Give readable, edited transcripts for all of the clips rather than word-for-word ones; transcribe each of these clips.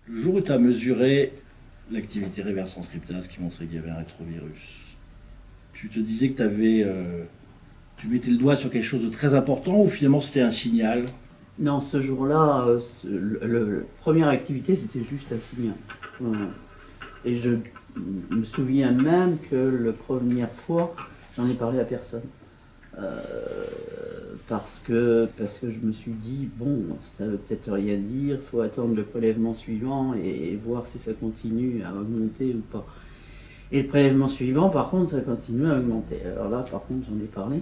Le jour où tu as mesuré l'activité reverse transcriptase qui montrait qu'il y avait un rétrovirus, tu te disais que tu mettais le doigt sur quelque chose de très important ou finalement c'était un signal? Non, ce jour-là, la première activité, c'était juste un signal. Et je me souviens même que la première fois, j'en ai parlé à personne. Parce que je me suis dit, bon, ça veut peut-être rien dire, il faut attendre le prélèvement suivant et voir si ça continue à augmenter ou pas. Et le prélèvement suivant, par contre, ça continue à augmenter. Alors là, par contre, j'en ai parlé.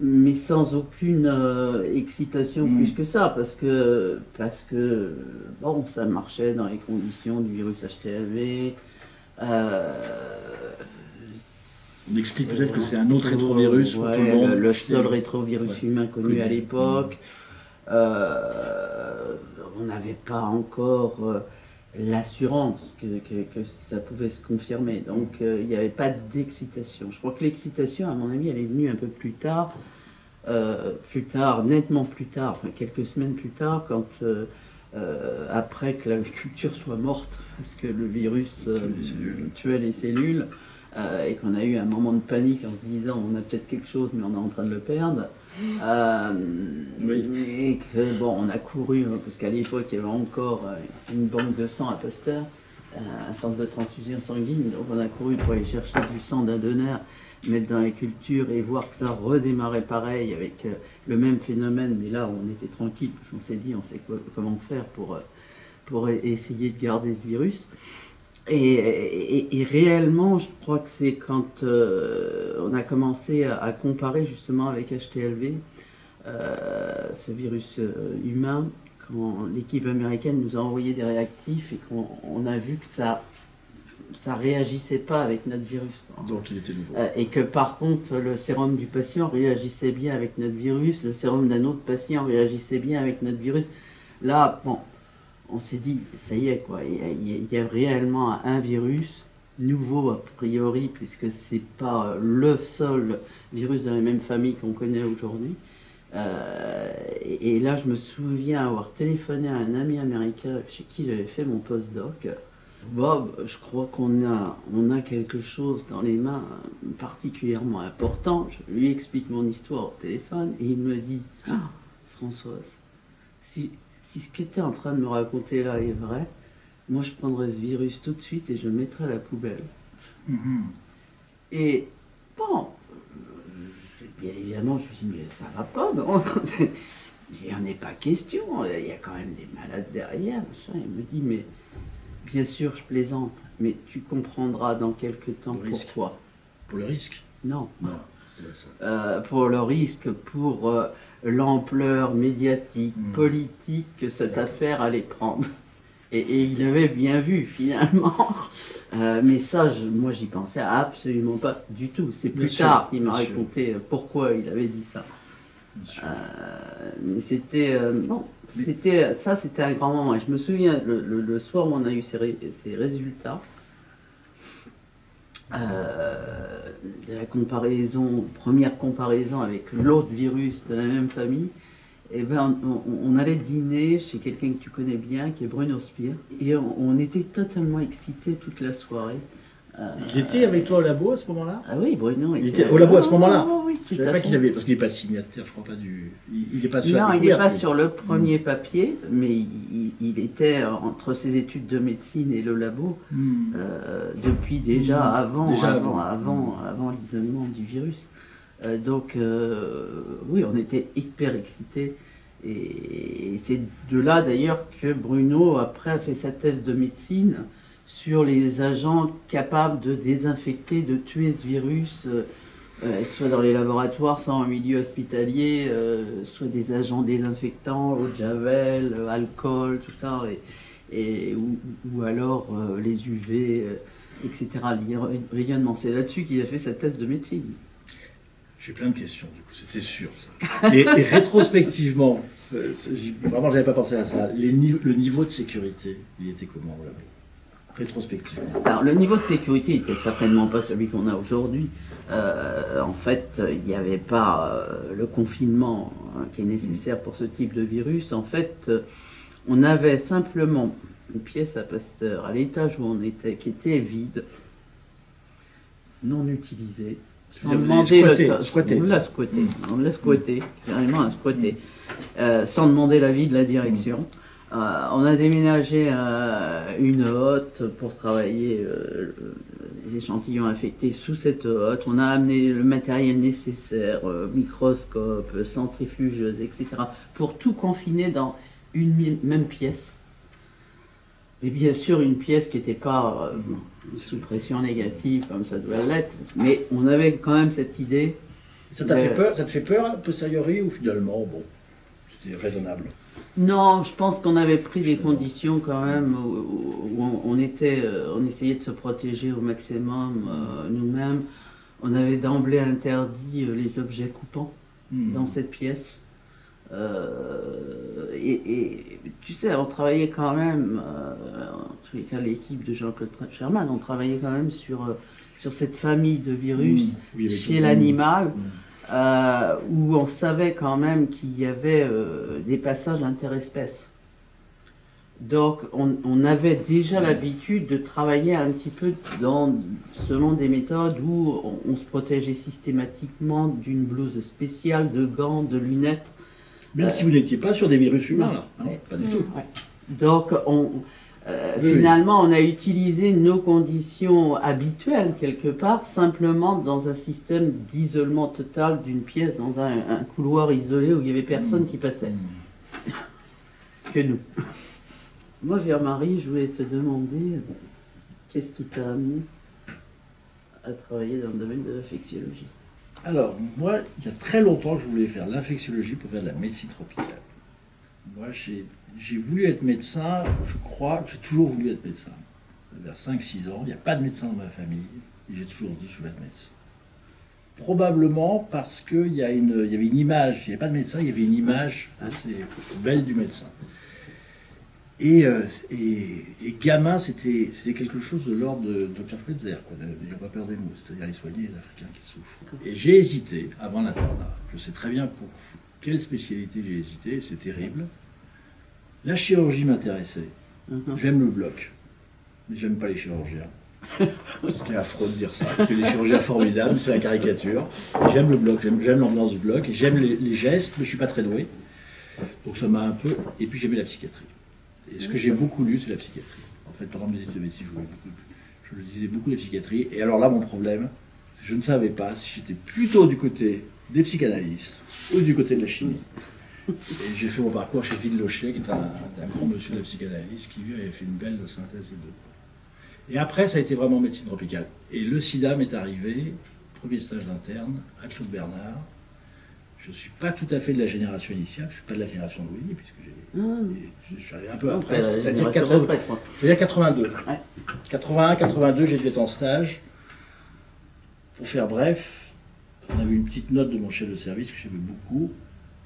Mais sans aucune excitation plus que ça, parce que bon, ça marchait dans les conditions du virus HTLV. On explique peut-être que c'est un autre rétrovirus pour tout le monde. Le seul rétrovirus humain connu à l'époque. On n'avait pas encore l'assurance que ça pouvait se confirmer. Donc il n'y avait pas d'excitation. Je crois que l'excitation, à mon avis, elle est venue un peu plus tard, nettement plus tard, enfin, quelques semaines plus tard, quand après que la culture soit morte, parce que le virus tuait les cellules, et qu'on a eu un moment de panique en se disant on a peut-être quelque chose mais on est en train de le perdre. Et que bon, on a couru, parce qu'à l'époque il y avait encore une banque de sang à Pasteur, un centre de transfusion sanguine, donc on a couru pour aller chercher du sang d'un donneur, mettre dans les cultures et voir que ça redémarrait pareil avec le même phénomène, mais là on était tranquille parce qu'on s'est dit on sait comment faire pour essayer de garder ce virus. Et réellement, je crois que c'est quand on a commencé à comparer justement avec HTLV, ce virus humain, quand l'équipe américaine nous a envoyé des réactifs et qu'on a vu que ça réagissait pas avec notre virus. Donc il était nouveau. Et que par contre, le sérum du patient réagissait bien avec notre virus, le sérum d'un autre patient réagissait bien avec notre virus. Là, bon, on s'est dit, ça y est, quoi, il y a réellement un virus nouveau a priori, puisque c'est pas le seul virus de la même famille qu'on connaît aujourd'hui. Et là, je me souviens avoir téléphoné à un ami américain chez qui j'avais fait mon postdoc. Bob, je crois qu'on a quelque chose dans les mains particulièrement important. Je lui explique mon histoire au téléphone et il me dit, ah, Françoise, si ce que tu es en train de me raconter là est vrai, moi je prendrais ce virus tout de suite et je le mettrais à la poubelle. Et bon, bien évidemment, je me suis dit, mais ça va pas, non? Il n'y en est pas question, il y a quand même des malades derrière. Machin. Il me dit, mais bien sûr, je plaisante, mais tu comprendras dans quelques temps pourquoi. Pour le risque? Non. Non. Pour le risque, pour l'ampleur médiatique, politique que cette affaire allait prendre. Et il avait bien vu finalement. Mais ça, moi j'y pensais absolument pas du tout. C'est plus tard qu'il m'a raconté pourquoi il avait dit ça. Mais c'était c'était un grand moment. Et je me souviens, le soir où on a eu ces résultats, de la première comparaison avec l'autre virus de la même famille, et ben on allait dîner chez quelqu'un que tu connais bien, qui est Bruno Spire, et on était totalement excités toute la soirée. Il était avec toi au labo à ce moment-là? Ah oui, Bruno. Il était au labo à ce moment-là? Oui, je ne savais pas qu'il avait, parce qu'il n'est pas signataire, je crois pas du. Il n'est pas sur non, il n'est pas sur le premier papier, mais il était entre ses études de médecine et le labo depuis déjà avant l'isolement du virus. Donc oui, on était hyper excités. Et c'est de là d'ailleurs que Bruno après a fait sa thèse de médecine sur les agents capables de désinfecter, de tuer ce virus, soit dans les laboratoires, soit en milieu hospitalier, soit des agents désinfectants, eau de javel, alcool, tout ça, ou alors les UV, etc., les rayonnements. C'est là-dessus qu'il a fait sa thèse de médecine. J'ai plein de questions, du coup, c'était sûr, ça. Et rétrospectivement, vraiment, j'avais pas pensé à ça, le niveau de sécurité, il était comment au labo? Rétrospectivement. Alors, le niveau de sécurité n'était certainement pas celui qu'on a aujourd'hui. En fait, il n'y avait pas le confinement qui est nécessaire pour ce type de virus. En fait, On avait simplement une pièce à Pasteur à l'étage où on était, qui était vide, non utilisée, sans demander squatté. On l'a squatté, carrément un squatté, sans demander l'avis de la direction. On a déménagé une hotte pour travailler les échantillons infectés sous cette hotte. On a amené le matériel nécessaire, microscope, centrifugeuse, etc., pour tout confiner dans une même pièce. Et bien sûr, une pièce qui n'était pas sous pression négative, comme ça doit l'être, mais on avait quand même cette idée. Ça t'a fait peur, ça te fait peur, a posteriori, ou finalement, bon, c'était raisonnable? Non, je pense qu'on avait pris des conditions quand même où on essayait de se protéger au maximum nous-mêmes. On avait d'emblée interdit les objets coupants dans cette pièce. Et tu sais, on travaillait quand même, en tous les cas l'équipe de Jean-Claude Sherman, on travaillait quand même sur cette famille de virus chez l'animal, où on savait quand même qu'il y avait des passages interespèces. Donc on avait déjà l'habitude de travailler un petit peu selon des méthodes où on se protégeait systématiquement d'une blouse spéciale, de gants, de lunettes. Même si vous n'étiez pas sur des virus humains, là. Non, pas du tout. Ouais. Donc, finalement, on a utilisé nos conditions habituelles, quelque part, simplement dans un système d'isolement total d'une pièce, dans un couloir isolé où il n'y avait personne qui passait. Que nous. Moi, Pierre-Marie, je voulais te demander, qu'est-ce qui t'a amené à travailler dans le domaine de l'infectiologie? Alors, moi, il y a très longtemps que je voulais faire l'infectiologie pour faire de la médecine tropicale. Moi, j'ai voulu être médecin, je crois que j'ai toujours voulu être médecin. Vers 5-6 ans, il n'y a pas de médecin dans ma famille, et j'ai toujours dit que je veux être médecin. Probablement parce qu'il y avait une image, il n'y avait pas de médecin, il y avait une image assez belle du médecin. Et gamin, c'était quelque chose de l'ordre de Dr Schweitzer, quoi. N'ayons pas peur des mots, c'est-à-dire aller soigner les Africains qui souffrent. Et j'ai hésité avant l'internat. Je sais très bien pour quelle spécialité j'ai hésité, c'est terrible. La chirurgie m'intéressait. J'aime le bloc, mais j'aime pas les chirurgiens. C'est affreux de dire ça, parce que les chirurgiens formidables, c'est la caricature. J'aime le bloc, j'aime l'ambiance du bloc, et j'aime les gestes, mais je suis pas très doué. Donc ça m'a un peu... Et puis j'aimais la psychiatrie. Et ce que j'ai beaucoup lu, c'est la psychiatrie. En fait, pendant mes études de médecine, je lisais beaucoup la psychiatrie. Et alors là, mon problème, c'est que je ne savais pas si j'étais plutôt du côté des psychanalystes ou du côté de la chimie. Et j'ai fait mon parcours chez Villelochet, qui est un grand monsieur de la psychanalyse, qui lui avait fait une belle synthèse des deux. Et après, ça a été vraiment médecine tropicale. Et le sida m'est arrivé, premier stage d'interne, à Claude Bernard. Je ne suis pas tout à fait de la génération initiale, je ne suis pas de la génération de Louis, puisque je suis allé un peu après, c'est-à-dire 82. Ouais. 81, 82, j'ai dû être en stage. Pour faire bref, on avait une petite note de mon chef de service que j'aimais beaucoup,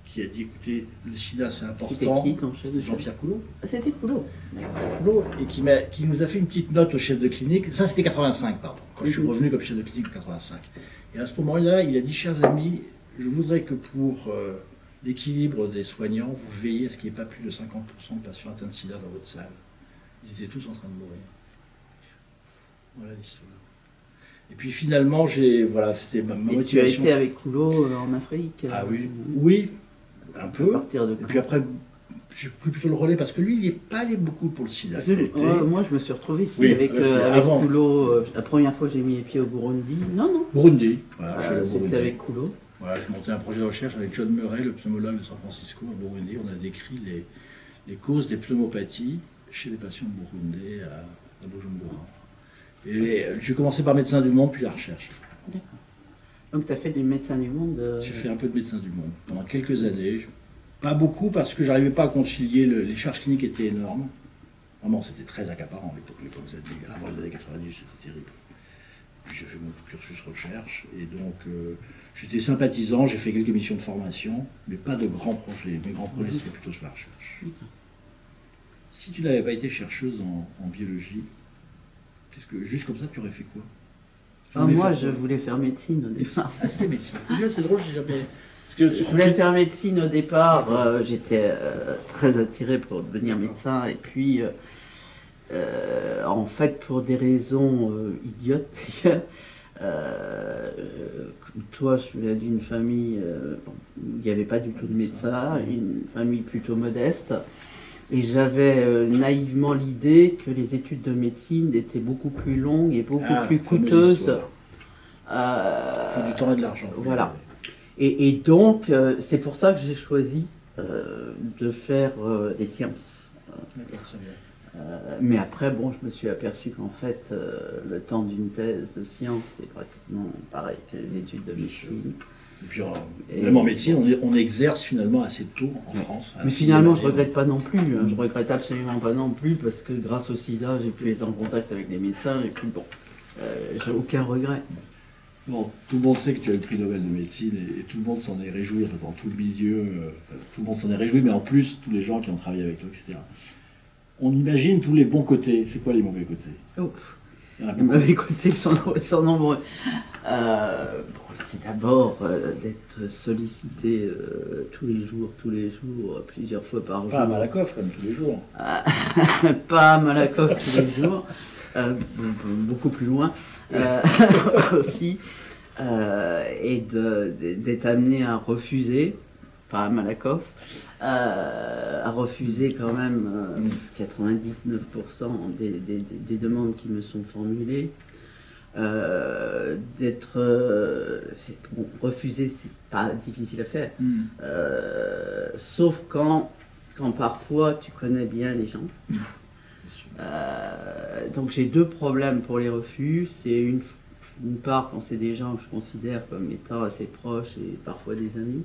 qui a dit, écoutez, le sida c'est important. C'était qui ton chef de service? Jean-Pierre Coulot. C'était Coulot. Et qui nous a fait une petite note au chef de clinique, ça c'était 85, pardon, quand je suis revenu comme chef de clinique en 85. Et à ce moment-là, il a dit, chers amis, je voudrais que pour l'équilibre des soignants, vous veillez à ce qu'il n'y ait pas plus de 50% de patients atteints de sida dans votre salle. Ils étaient tous en train de mourir. Voilà l'histoire. Et puis finalement, c'était ma motivation. Et tu as été avec Coulot en Afrique? Ah oui, oui, un peu. À partir de quand? Et puis après, j'ai pris plutôt le relais parce que lui, il n'y est pas allé beaucoup pour le sida. Moi, je me suis retrouvé ici avec Coulot. La première fois que j'ai mis les pieds au Burundi. Non. Burundi. Voilà, c'était avec Coulot. Voilà, je montais un projet de recherche avec John Murray, le pneumologue de San Francisco, à Burundi. On a décrit les causes des pneumopathies chez les patients burundais à Bujumbura. Et j'ai commencé par médecin du monde, puis la recherche. D'accord. Donc tu as fait du médecin du monde J'ai fait un peu de médecin du monde pendant quelques années. Pas beaucoup parce que j'arrivais pas à concilier, les charges cliniques étaient énormes. Vraiment, c'était très accaparant à l'époque avant les années 90, c'était terrible. Puis j'ai fait mon cursus recherche et donc j'étais sympathisant, j'ai fait quelques missions de formation, mais pas de grands projets. Mes grands projets c'était plutôt sur la recherche. Si tu n'avais pas été chercheuse en biologie, juste comme ça tu aurais fait quoi? Moi je voulais faire médecine au départ. Ah c'était médecine. C'est drôle, Je voulais faire médecine au départ, j'étais très attirée pour devenir médecin, et puis en fait pour des raisons idiotes d'ailleurs, toi je viens d'une famille où il n'y avait pas du tout de médecin, une famille plutôt modeste, et j'avais naïvement l'idée que les études de médecine étaient beaucoup plus longues et beaucoup plus coûteuses. Il faut du temps et de l'argent. Voilà. Et donc, c'est pour ça que j'ai choisi de faire des sciences. D'accord, très bien. Mais après, bon, je me suis aperçu qu'en fait, le temps d'une thèse de sciences, c'est pratiquement pareil que les études de médecine. Et puis, même en médecine, on exerce finalement assez tôt en France. Mais finalement, je ne regrette pas non plus. Je ne regrette absolument pas non plus, parce que grâce au sida, j'ai pu être en contact avec des médecins, et puis bon, j'ai aucun regret. Bon, tout le monde sait que tu as le prix Nobel de médecine et tout le monde s'en est réjoui dans tout le milieu. Tout le monde s'en est réjoui, mais en plus, tous les gens qui ont travaillé avec toi, etc. On imagine tous les bons côtés. C'est quoi les mauvais côtés? Les mauvais côtés sont nombreux. C'est d'abord d'être sollicité tous les jours, plusieurs fois par jour. Pas à Malakoff, comme tous les jours. Pas à Malakoff tous les jours. Beaucoup plus loin aussi, et d'être amené à refuser, pas à Malakoff, à refuser quand même 99% des demandes qui me sont formulées. Refuser, c'est pas difficile à faire, sauf quand parfois tu connais bien les gens. Donc j'ai deux problèmes pour les refus. C'est une part quand c'est des gens que je considère comme étant assez proches et parfois des amis.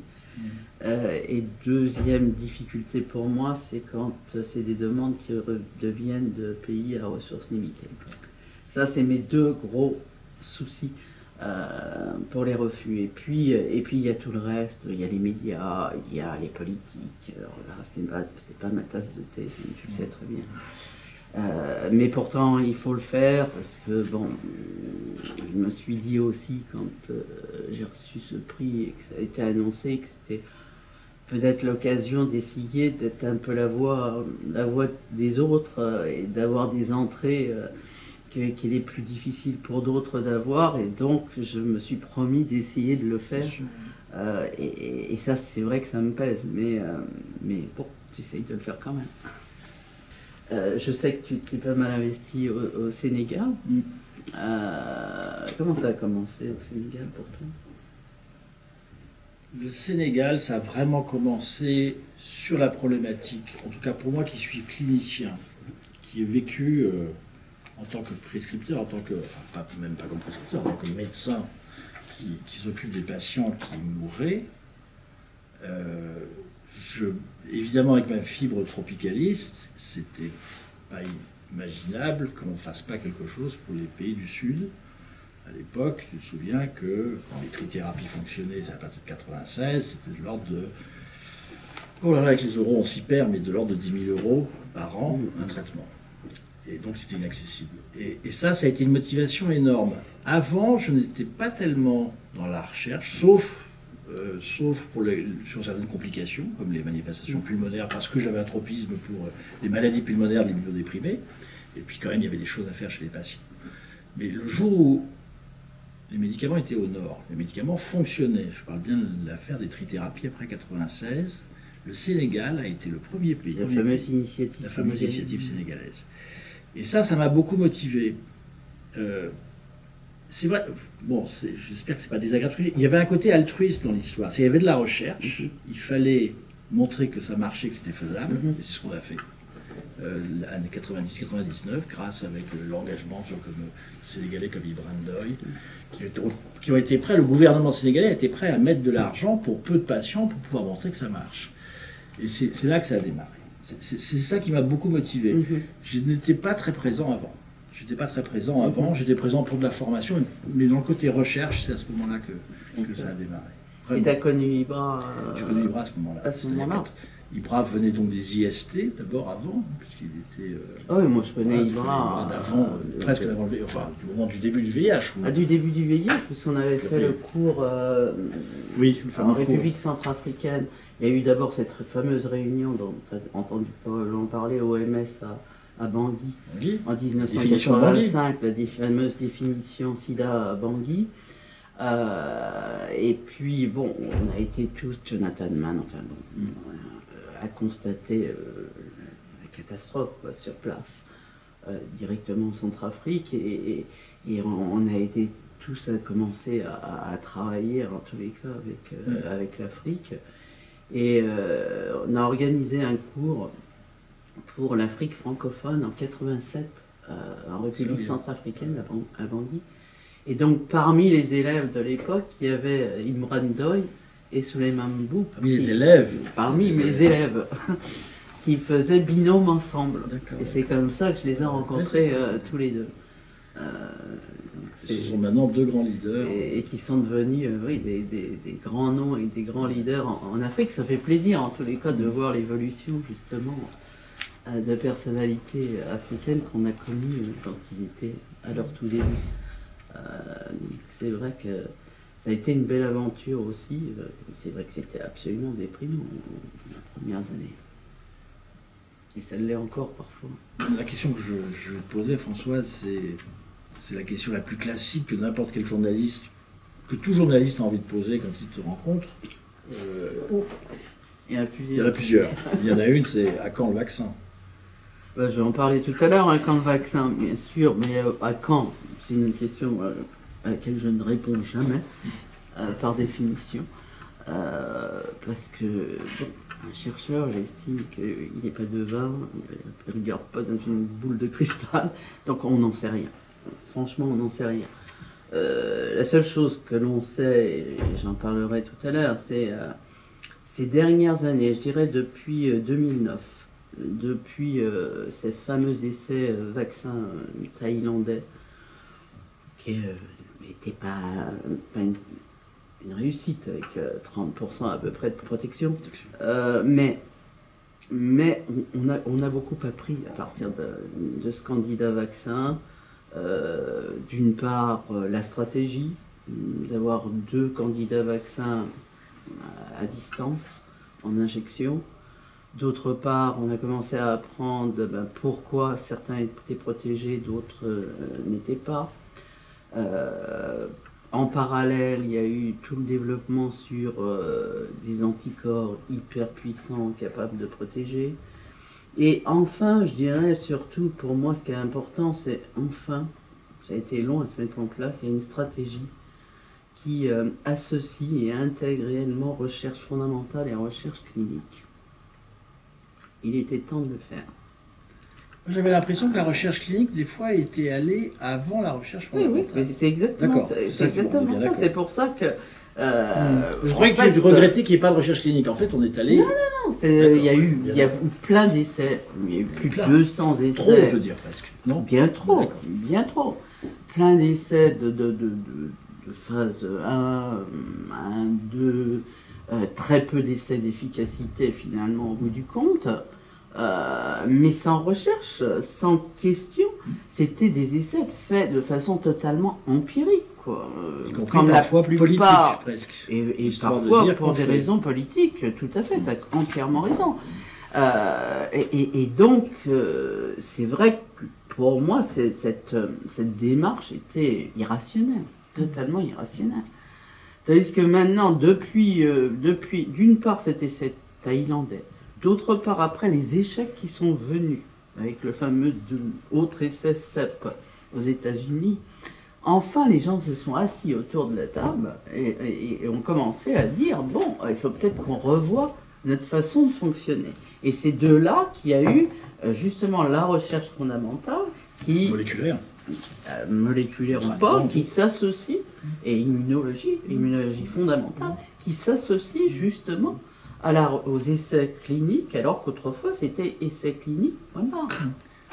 Et deuxième difficulté pour moi, c'est quand c'est des demandes qui deviennent de pays à ressources limitées. Ça, c'est mes deux gros soucis pour les refus. Et puis il y a tout le reste. Il y a les médias, il y a les politiques. Alors là, c'est pas ma tasse de thé, tu le sais très bien. Mais pourtant, il faut le faire, parce que, bon, je me suis dit aussi, quand j'ai reçu ce prix et que ça a été annoncé, que c'était peut-être l'occasion d'essayer d'être un peu la voix des autres et d'avoir des entrées qu'il est plus difficile pour d'autres d'avoir. Et donc, je me suis promis d'essayer de le faire. Et ça, c'est vrai que ça me pèse, mais bon, j'essaye de le faire quand même. Je sais que tu t'es pas mal investi au Sénégal. Comment ça a commencé au Sénégal pour toi? Le Sénégal, ça a vraiment commencé sur la problématique, en tout cas pour moi qui suis clinicien, qui ai vécu en tant que prescripteur, même pas comme prescripteur, en tant que médecin qui s'occupe des patients qui mouraient. Évidemment, avec ma fibre tropicaliste, c'était pas imaginable qu'on ne fasse pas quelque chose pour les pays du Sud. À l'époque, tu te souviens que quand les trithérapies fonctionnaient, c'est à partir de 96, c'était de l'ordre de... Oh là là, avec les euros, on s'y perd, mais de l'ordre de 10 000 euros par an, un traitement. Et donc, c'était inaccessible. Et ça a été une motivation énorme. Avant, je n'étais pas tellement dans la recherche, sauf sur certaines complications, comme les manifestations pulmonaires, parce que j'avais un tropisme pour les maladies pulmonaires des immunodéprimés. Et puis quand même, il y avait des choses à faire chez les patients. Mais le jour où les médicaments étaient au nord, les médicaments fonctionnaient, je parle bien de l'affaire des trithérapies après 96, le Sénégal a été le premier pays. La fameuse initiative sénégalaise. Et ça m'a beaucoup motivé. C'est vrai, bon, j'espère que c'est pas désagréable, parce qu'il y avait un côté altruiste dans l'histoire. Il y avait de la recherche, il fallait montrer que ça marchait, que c'était faisable, et c'est ce qu'on a fait. L'année 90-99, grâce avec l'engagement de gens comme Sénégalais comme Ibrahim Ndoye, qui ont été prêts, le gouvernement sénégalais a été prêt à mettre de l'argent pour peu de patients pour pouvoir montrer que ça marche. Et c'est là que ça a démarré. C'est ça qui m'a beaucoup motivé. Je n'étais pas très présent avant. J'étais j'étais présent pour de la formation, mais dans le côté recherche, c'est à ce moment-là que ça a démarré. Vraiment. Et tu as connu Ibra J'ai connu Ibra à ce moment-là. Ibra venait donc des IST, d'abord avant, puisqu'il était... oui, moi je connais Ibra d'avant, presque avant le VIH, enfin, du moment du début du VIH. Du début du VIH, puisqu'on avait fait le cours en République centrafricaine. Il y a eu d'abord cette fameuse réunion dont tu as entendu parler, OMS à Bangui, en 1985, la fameuse définition SIDA à Bangui. Et puis, bon, on a été tous, Jonathan Mann, enfin bon, a constaté la catastrophe sur place, directement en Centrafrique, et on a été tous à commencer à travailler, en tous les cas, avec l'Afrique. Et on a organisé un cours pour l'Afrique francophone en 87, en République centrafricaine, à Bangui. Et donc, parmi les élèves de l'époque, il y avait Imran Ndoye et Souleymane Mboup. Parmi les élèves Parmi mes élèves, qui faisaient binôme ensemble. Et c'est comme ça que je les ai rencontrés tous les deux. Ce sont maintenant deux grands leaders. Et qui sont devenus des grands noms et des grands leaders en Afrique. Ça fait plaisir, en tous les cas, de voir l'évolution, justement, de personnalités africaines qu'on a connues quand ils étaient à leur tout début. C'est vrai que ça a été une belle aventure aussi. C'est vrai que c'était absolument déprimant les premières années. Et ça l'est encore parfois. La question que je vais te posais, Françoise, c'est la question la plus classique que n'importe quel journaliste, que tout journaliste a envie de poser quand il te rencontre. Il y en a plusieurs. Il y en a plusieurs. Il y en a une, c'est à quand le vaccin? Je vais en parler tout à l'heure, quand le vaccin, bien sûr, mais à quand? C'est une question à laquelle je ne réponds jamais, par définition. Parce que un chercheur, j'estime qu'il n'est pas devin, il ne regarde pas dans une boule de cristal, donc on n'en sait rien. Franchement, on n'en sait rien. La seule chose que l'on sait, et j'en parlerai tout à l'heure, c'est ces dernières années, je dirais depuis 2009, depuis ces fameux essais vaccins thaïlandais, qui n'étaient pas une réussite, avec 30% à peu près de protection, mais on a beaucoup appris à partir de ce candidat vaccin. D'une part, la stratégie d'avoir 2 candidats vaccins à distance, en injection. D'autre part, on a commencé à apprendre pourquoi certains étaient protégés, d'autres n'étaient pas. En parallèle, il y a eu tout le développement sur des anticorps hyper puissants capables de protéger. Et enfin, je dirais surtout, pour moi, ce qui est important, c'est enfin, ça a été long à se mettre en place, il y a une stratégie qui associe et intègre réellement recherche fondamentale et recherche clinique. Il était temps de le faire. J'avais l'impression que la recherche clinique, des fois, était allée avant la recherche fondamentale. Oui, c'est exactement ça. C'est exactement ça. C'est pour ça que... je croyais que tu regrettais qu'il n'y ait pas de recherche clinique. En fait, on est allé... Non. Il y a eu plein d'essais. Il y a eu plus de 200 essais. Trop, on peut dire, presque. Non, bien trop. Plein d'essais de phase 1, 2, très peu d'essais d'efficacité, finalement, au bout du compte. Mais sans recherche, sans question. C'était des essais faits de façon totalement empirique. Y compris parfois plus politique, presque. Et parfois pour des raisons politiques, tout à fait, tu as entièrement raison. Et donc, c'est vrai que pour moi, cette démarche était irrationnelle, totalement irrationnelle. Tandis que maintenant, depuis d'une part cet essai thaïlandais, d'autre part après les échecs qui sont venus, avec le fameux autre essai STEP aux États-Unis, enfin, les gens se sont assis autour de la table et ont commencé à dire, bon, il faut peut-être qu'on revoie notre façon de fonctionner. Et c'est de là qu'il y a eu justement la recherche fondamentale qui... Moléculaire ou pas, qui s'associe, et immunologie fondamentale, qui s'associe justement aux essais cliniques, alors qu'autrefois c'était essais cliniques, voilà.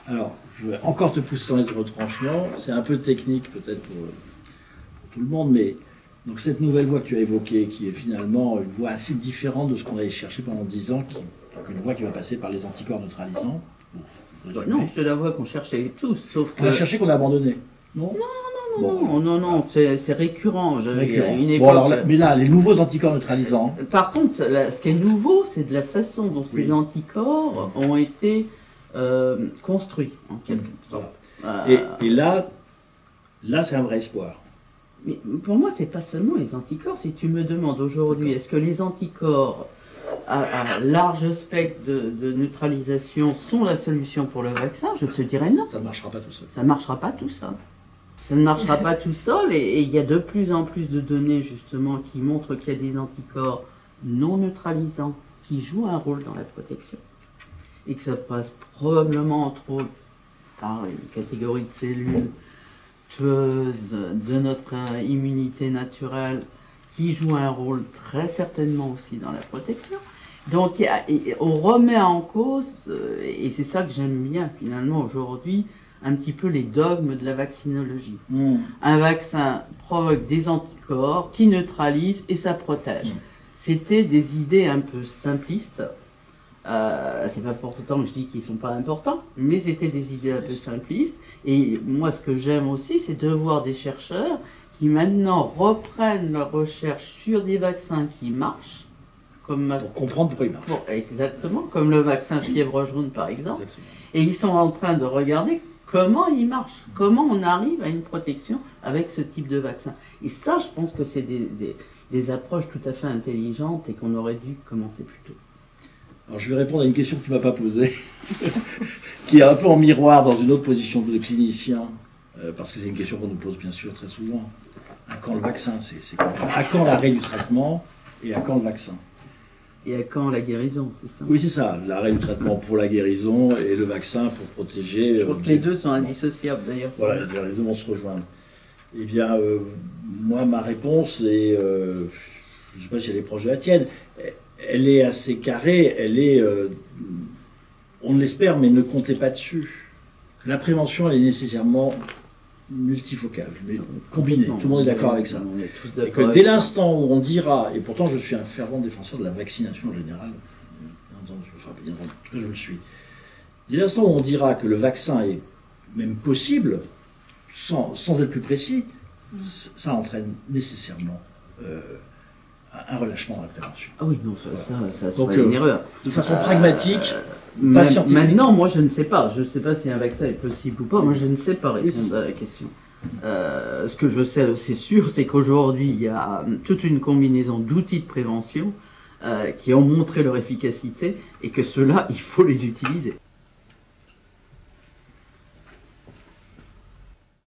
Alors, je vais encore te pousser dans les retranchements. C'est un peu technique peut-être pour tout le monde, mais Donc cette nouvelle voie que tu as évoquée, qui est finalement une voie assez différente de ce qu'on avait cherché pendant 10 ans, une voie qui va passer par les anticorps neutralisants. Non, c'est la voie qu'on cherchait tous, sauf que... On a cherché, qu'on a abandonné. Non, non, c'est récurrent. Bon, alors, mais là, les nouveaux anticorps neutralisants... Par contre, ce qui est nouveau, c'est de la façon dont ces anticorps ont été construits, en quelque sorte. Et là c'est un vrai espoir. Mais pour moi, c'est pas seulement les anticorps. Si tu me demandes aujourd'hui, est-ce que les anticorps à large spectre de neutralisation sont la solution pour le vaccin, je te dirais non. Ça ne marchera pas tout seul. Ça ne marchera pas tout seul. Ça ne marchera pas tout seul, et il y a de plus en plus de données justement qui montrent qu'il y a des anticorps non neutralisants qui jouent un rôle dans la protection. Et que ça passe probablement entre autres par une catégorie de cellules tueuses de notre immunité naturelle qui jouent un rôle très certainement aussi dans la protection. Donc on remet en cause, et c'est ça que j'aime bien finalement aujourd'hui, un petit peu les dogmes de la vaccinologie. Un vaccin provoque des anticorps qui neutralisent et ça protège. C'était des idées un peu simplistes. C'est pas pour autant que je dis qu'ils sont pas importants, mais c'était des idées un peu simplistes. Et moi, ce que j'aime aussi, c'est de voir des chercheurs qui maintenant reprennent leurs recherches sur des vaccins qui marchent. Pour comprendre pourquoi ils marchent. Bon, exactement, comme le vaccin fièvre jaune par exemple. Exactement. Et ils sont en train de regarder comment il marche, comment on arrive à une protection avec ce type de vaccin. Et ça, je pense que c'est des approches tout à fait intelligentes et qu'on aurait dû commencer plus tôt. Alors je vais répondre à une question que tu ne m'as pas posée, qui est un peu en miroir dans une autre position de clinicien, parce que c'est une question qu'on nous pose bien sûr très souvent. À quand le vaccin? À quand l'arrêt du traitement et à quand le vaccin? Et à quand la guérison, c'est ça? Oui, c'est ça. L'arrêt du traitement pour la guérison et le vaccin pour protéger... Je trouve que les deux sont indissociables, d'ailleurs. Voilà, les deux vont se rejoindre. Eh bien, moi, ma réponse est... je ne sais pas si elle est proche de la tienne. Elle est assez carrée. Elle est... on l'espère, mais ne comptez pas dessus. La prévention, elle est nécessairement multifocale, mais combinée. Tout le monde est d'accord avec ça. Et que dès l'instant où on dira, et pourtant je suis un fervent défenseur de la vaccination en général, enfin, en tout cas je le suis, dès l'instant où on dira que le vaccin est même possible, sans être plus précis, ça entraîne nécessairement un relâchement dans la prévention. Ah oui, non, ça serait une erreur. De façon pragmatique, pas scientifique. Maintenant, moi je ne sais pas. Je ne sais pas si un vaccin est possible ou pas. Moi je ne sais pas répondre à la question. Ce que je sais, c'est sûr, c'est qu'aujourd'hui il y a toute une combinaison d'outils de prévention qui ont montré leur efficacité et que ceux-là, il faut les utiliser.